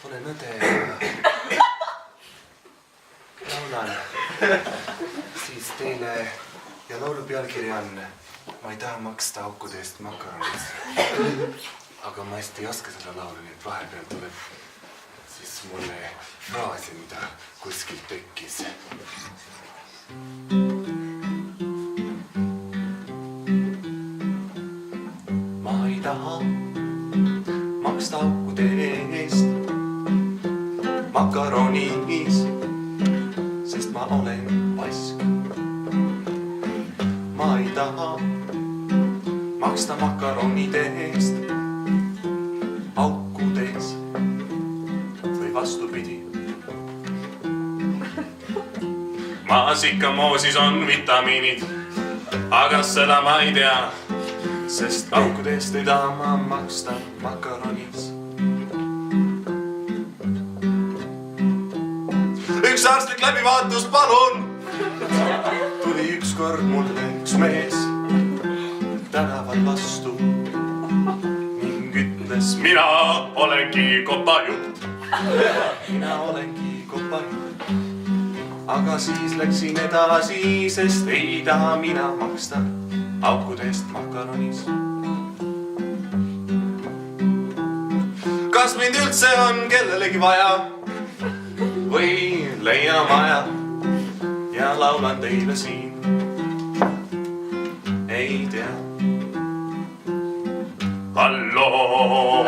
Olen õde ja laulan siis teile ja laulu pealkiri on Ma ei taha maksta aukude eest makaronid. Aga ma hästi ei oska seda laulu, nii et vahepeal tuleb siis mulle fraasi, mida kuskilt tekkis. Ma ei taha maksta aukude eest makaronis, sest ma olen pask. Ma ei taha maksta makaronide eest aukudes või vastupidi. Maasikkamoosis on vitamiinid, aga seda ma ei tea, sest aukudest ei taha ma maksta makaronis. Üks arstlik läbivaatus, palun! Tuli ükskord mulle üks mees tänaval vastu ning ütles, mina olengi kopajutt. Mina olengi kopajutt. Aga siis läksin edasi, sest ei taha mina maksta aukudest makaronis. Kas mind üldse on kellelegi vaja või leian maja ja laulan teile siin? Ei tea.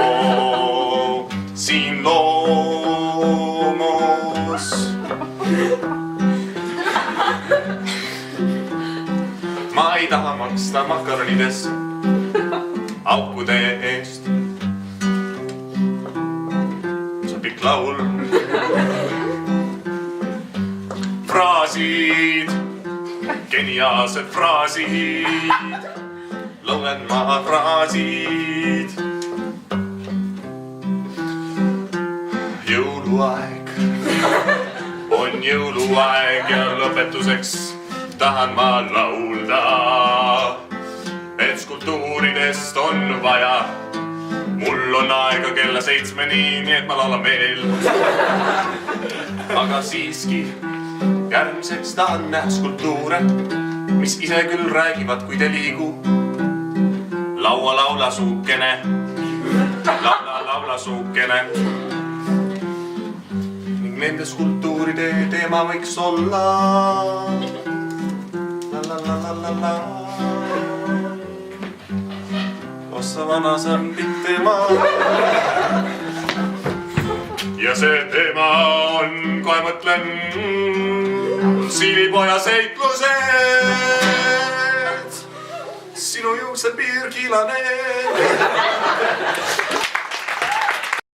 Halloo, siin loomus. Ma ei taha maksta makaronides aukude eest. See on pikk laul. Fraasid, geniaalsed fraasid, loen ma fraasid. Jõuluaeg on jõuluaeg ja lõpetuseks tahan ma laulda, et skulptuuridest on vaja. Mul on aega kella 7-ni, nii et ma laulan veel. Aga siiski järgmiseks tahan näha skulptuure, mis ise küll räägivad, kuid ei liigu. Laua, laula suukene, laula, laula suukene. Ning nende skulptuuride teema võiks olla la la la la la la. Ossa vana, see on pikk teema. Ja see teema on, kohe mõtlen, Siilipoja seiklused, sinu juuksed piirkilane.